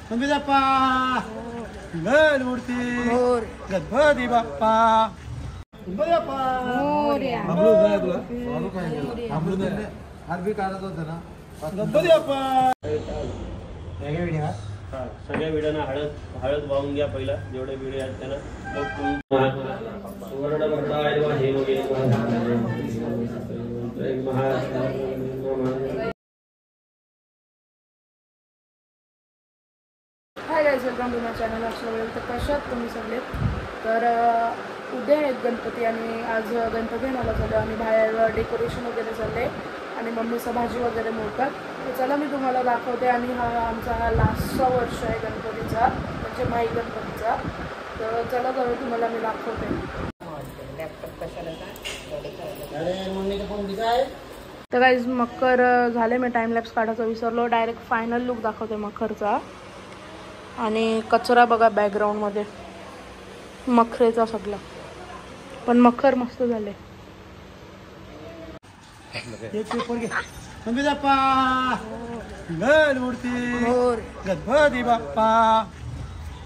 गणपती बाप्पा मंगलमूर्ती गणपती बाप्पा गणपती बाप्पा गणपती बाप्पा सगळ्या विड्यांना हळद वाहून घ्या पहिला जेवढे विडे आहेत त्यांना hi guys, welcome to my channel. तर कशात तुम्ही सगळे. तर उद्या आहेत गणपती आणि आज गणपती मला झालं आणि बाहेर डेकोरेशन वगैरे झाले आणि मम्मीचं भाजी वगैरे मोडतात. तर चला मी तुम्हाला दाखवते. आणि हा आमचा लास्टचा वर्ष आहे गणपतीचा, म्हणजे माई गणपतीचा. तर चला जाऊ तुम्हाला मी दाखवते. तर गाइस मकर झाले, मी टाइमलॅप्स काढायचं विसरलो. डायरेक्ट फायनल लुक दाखवते मखरचा. आणि कचरा बघा बॅकग्राऊंडमध्ये मखरेचा सगळा, पण मखर मस्त झाले. गणपती बाप्पा मंगलमूर्ती गणपती बाप्पा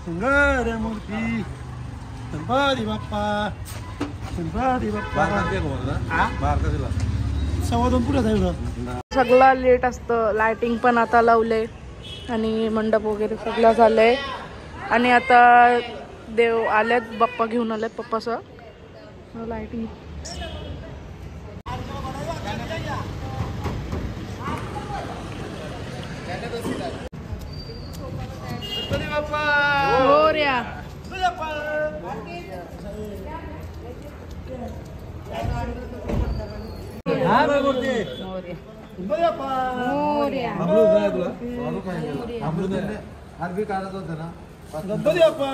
मंगलमूर्ती गणपती बाप्पा गणपती बाप्पा. सव्वा दोन पुढे जाईल. सगळं लेट असतं. लायटिंग पण आता लावले आणि मंडप वगैरे सगळं झालंय. आणि आता देव आल्यात, बाप्पा घेऊन आलेत पप्पाचं. लायटिंग गणपती बाप्पा मोरया. गणपती बाप्पा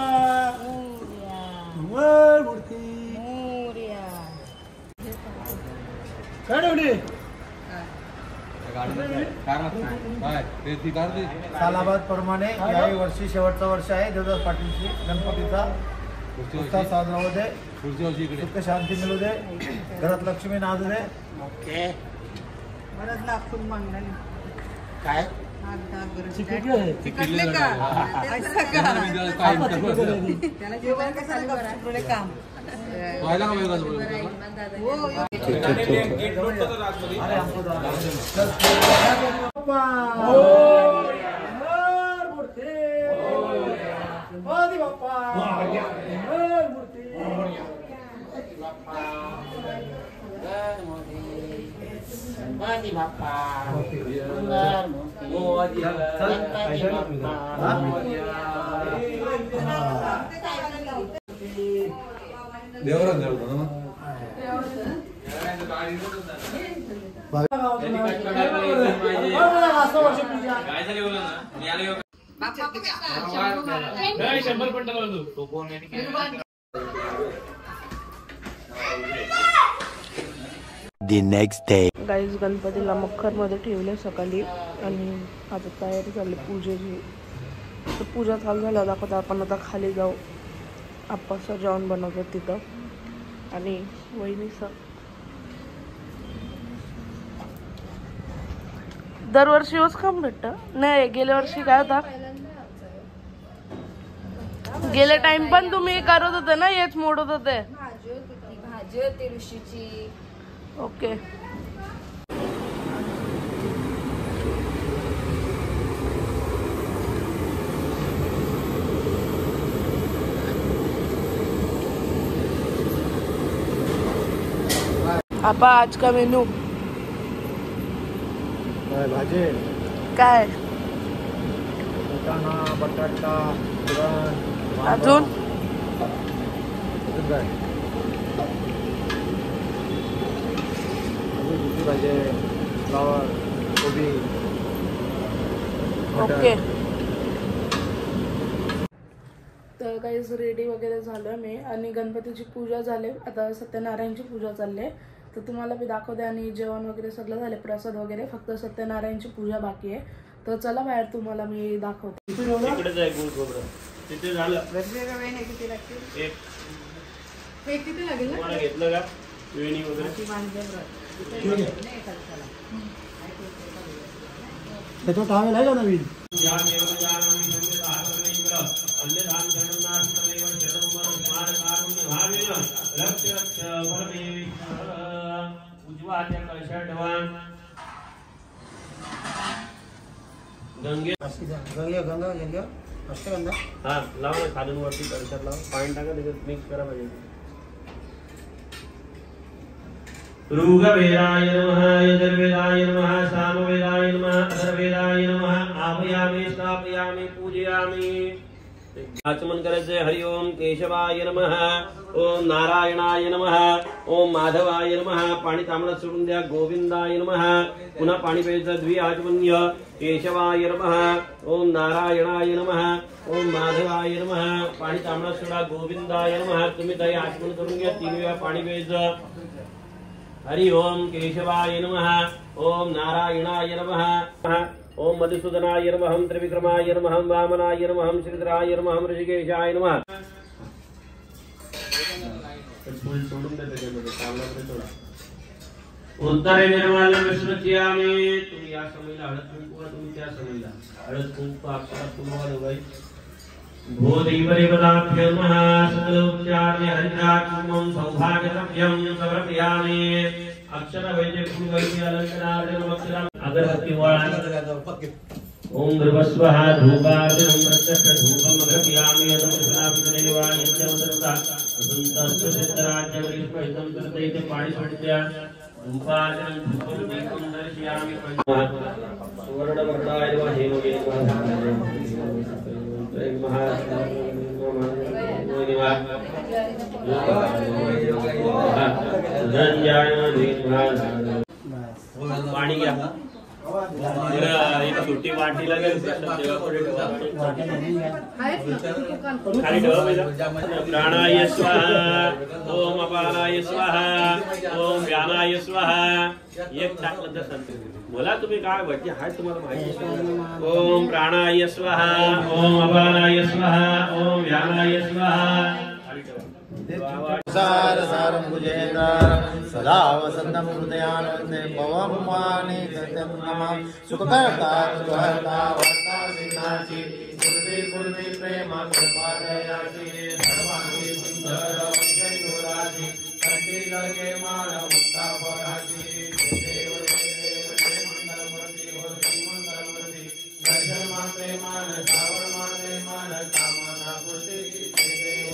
मंगलमूर्ती सालाबाद प्रमाणे याही वर्षी शेवटचा वर्ष आहे. देवदास पाटीलची गणपतीचा उत्साह साजरा होऊ दे. सुख शांती मिळू दे. घरात लक्ष्मी नांदू दे. ओके. बरंच लाखून मागणारी काय चिकटले का त्याला जेवण कसं काम The next day. गाईज गणपतीला मखरमध्ये ठेवले सकाळी आणि आता तयारी झाली पूजेची. तर पूजा चालू झाला दाखवतो आपण. आता खाली जाऊ. आप्पाचं जेवण बनवतात तिथं आणि वहिनीचं. दरवर्षी होच काम भेटतं नाही. गेल्या वर्षी काय होता, गेल्या टाइम पण तुम्ही करत होते ना, हेच मोडत होते. भाजी होती ऋषीची. ओके. आपा आज का मेनू भाजी काय? वटाणा, बटाटा, पुरण, अजून काय भाजी, फ्लावर, कोबी. ओके. तर काही रेडी वगैरे झालं मी आणि गणपतीची पूजा झाली. आता सत्यनारायणची पूजा चालली आहे. तर तुम्हाला मी दाखवते. आणि जेवण वगैरे सगळं झाले, प्रसाद वगैरे, फक्त सत्यनारायणची पूजा बाकी आहे. तर चला बाहेर तुम्हाला मी दाखवते. तिकडेच आहे गुळ खोबरं. तिथे झालं. किती लागतील? एक किती लागेल ना? तुम्हाला घेतलं का वेणी वगैरे? त्याच्यावर टावेल आहे का नवीन? उजवाच्या कळशाढवा गंगे हा लावा ना खालून वरती कळशात लावा पाणी टाका त्याच्यात मिक्स करा पाहिजे ऋग्वेदाय नमः यजुर्वेदाय नमः सामवेदाय नमः अथर्ववेदाय नमः आवाहयामि स्थापयामि पूजयामि आचमन करायचे हरि ओम केशवाय नमः ओम नारायणाय नमः ओम माधवाय नमः पाणी तांबडा सोडून द्या गोविंदाय नमः पुन्हा पाणी प्यायचं द्वि आचमन्य केशवाय नमः ओम नारायणाय नमः ओम माधवाय नमः पाणी तांबडा सोडा गोविंदाय नमः तुम्ही ताई आचमन करून घ्या 3 वेळा पाणी प्यायचं हरि ओम केशवाय नमः ओम नारायणाय नमः ओम मधुसूदनाय नमः त्रिविक्रमाय नमः वामनाय नमः श्रीधराय नमः ऋषिकेशाय नमः फूल सोडून दे त्याच्यामध्ये कावळामध्ये सोडा उत्तरे निर्माल्य विष्णुच्यामी तुम्ही या समयला हळद कुंकू तुम्ही त्या समयला हळद कुंकू अक्षरात तुम्हाला दोघाई भूदेवदेवताभ्यो नमः सकलोपचार्य हरिद्राक्षमं सौभाग्यसभ्यं समर्पयामि अक्षर वैद्य फूल वैद्य अलंकारार्जन अक्षरम अगरबत्ती वाण ओम भृवस्वः धूपार्जनं प्रत्यक्ष धूपं अगरयामि यदमृतनाभिषेकं निवायत्यवदत्ता सुन्दरस्य ग्रीष्महितं कृतैते पाणि सोडत्या धूपार्जनं धूपं दीपं दर्शयामि सुवर्णवर्णाय नमः हेमगे पाणी घ्या एक छोटी वाटी लागेल खाली ठेवा प्राणाय स्वाहा ओम अपानाय स्वाहा ओम व्यानाय स्वाहा एक टाकलं तर सांगते बोला तुम्ही काय वाटते हाय तुम्हाला माहिती ओम प्राणाय स्वाहा ओम अपानाय स्वाहा ओम व्यानाय स्वाहा सदा वसंतम हृदयानंदे भवं वाणी सत्यं नमः सुखकर्ता सुखहर्ता वर्ता सिद्धांची पूर्वे पूर्वे प्रेम कृपादयाची सर्वांगी सुंदर वंशे योराची कंठी लगे मान मुक्ता पराची देव देव मंगल मूर्ति होती मंगल मूर्ति दर्शन मात्रे मान श्रावण मात्रे मान कामना पूर्ति देव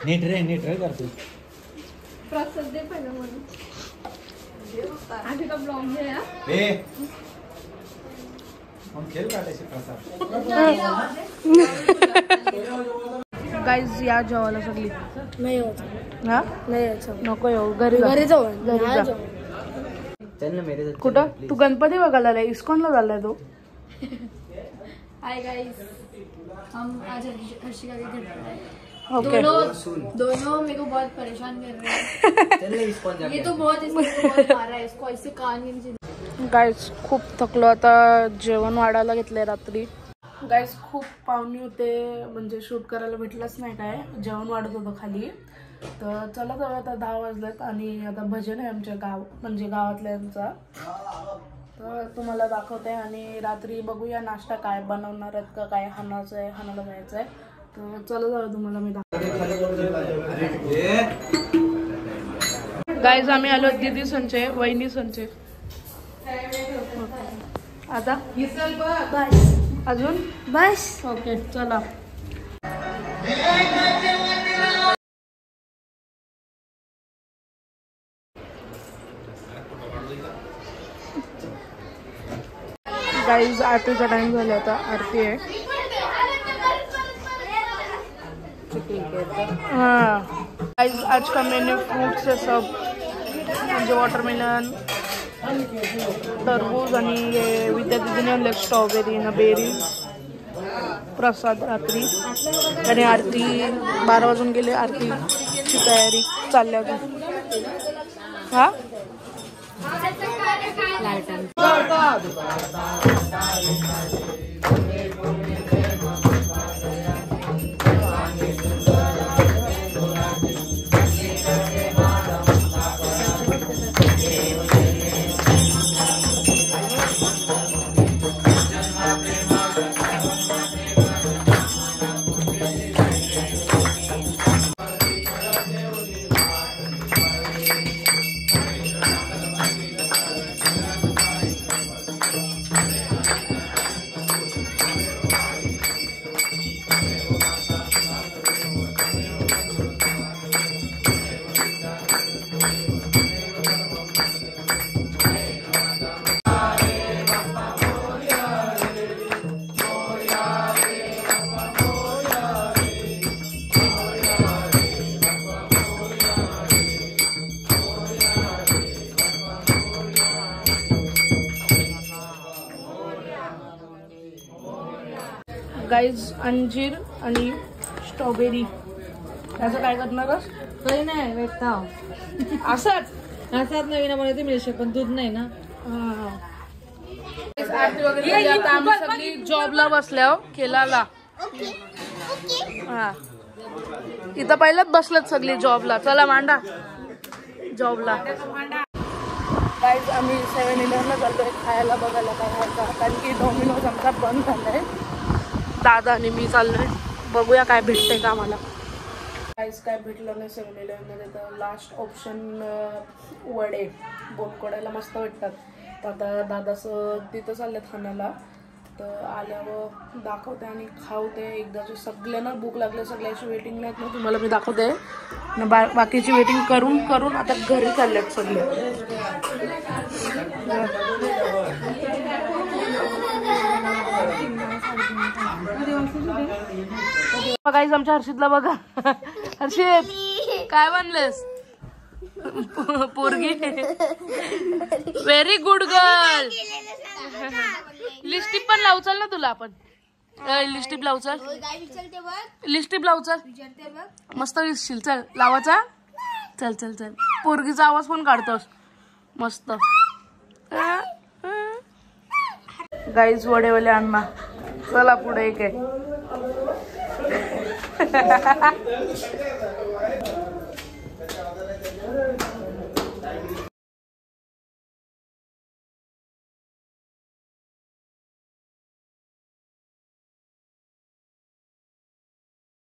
नीट रे करतो प्रसाद दे पहिलं म्हणून आधी का ब्लॉग दे हम खेळ काढायचे प्रसाद गाईज या जेवायला सगळी नाही हा नाही यायचं नको येऊ घरी घरी जाऊ घरी जा कुठं तू गणपती बघायला आलाय इस्कॉनला झालाय तो हाय गाइस हम आज हर्षिका के घर पर आए ओके दोनों मेरे को बहुत परेशान कर रहे हैं ये तो बहुत इसको बहुत मारा है इसको ऐसे कान के नीचे गाईज खूप थकलो आता जेवण वाढायला घेतलंय रात्री गाईज खूप पाहुणे होते म्हणजे शूट करायला भेटलंच नाही काय जेवण वाढत होतं खाली तर चला तर आता 10 वाजलेत आणि आता भजन आहे आमच्या गाव म्हणजे गावातल्यांचा तर तुम्हाला दाखवते आणि रात्री बघूया नाश्ता काय बनवणार आहेत का काय हाणायचं आहे हाणायला जायचं आहे तर चला जाऊ तुम्हाला मी गाईज आम्ही आलो दीदी संचय वहिनी संचय आता बस अजून बस ओके चला गाइस आरतीचा टाइम झाला होता, आरती आहे. हाँ गाइस आज का मेन्यू फ्रूट्स है सब, म्हणजे वॉटरमेलन, तरबूज आणि हे विद्या दीदीने आणले स्ट्रॉबेरी ना बेरी. प्रसाद रात्री आणि आरती 12 वाजून गेले. आरतीची तयारी चालल्या होती. हा गाईज अंजीर आणि स्ट्रॉबेरी त्याचं काय करणार? काही नाही भेटता असंच नवीन बनवते मिळू पण दूध नाही ना. आरती वगैरे झाली. आता आम्ही सगळी जॉबला बसल्या केलाला. हा इथं पहिल्याच बसल्यात सगळी जॉबला. चला मांडा जॉबला. गाईज आम्ही 7-Elevenला चाललोय खायला बघायला काय आहे, कारण की डॉमिनोज आमचा बंद झालाय. दादा आणि मी चाललोय, बघूया काय भेटतंय का आम्हाला. काहीच काय भेटलं नाही 7-Elevenमध्ये. तर लास्ट ऑप्शन वडे, बोनकोड्याला मस्त भेटतात. तर आता दादाचं तिथं चाललं खाण्याला, तर आल्यावर दाखवते आणि खावते एकदाची. सगळ्यांना भूक लागले, सगळ्याची वेटिंग नाहीत ना, तुम्हाला मी दाखवते. बाकीची वेटिंग करून करून आता घरी चाललेत सगळे. गाईज आमच्या हर्षितला बघा. हर्षित काय बनलेस? पोरगी व्हेरी गुड गर्ल. लिपस्टिक पण लावू चल ना तुला. आपण लिपस्टिक लावू चल. लिपस्टिक लावू चल. मस्त दिसशील. चल लावाचा. चल चल चल. पोरगीचा आवाज पण काढतोस मस्त. गाईज वडेवाले अण्णा चला पुढे एक आहे.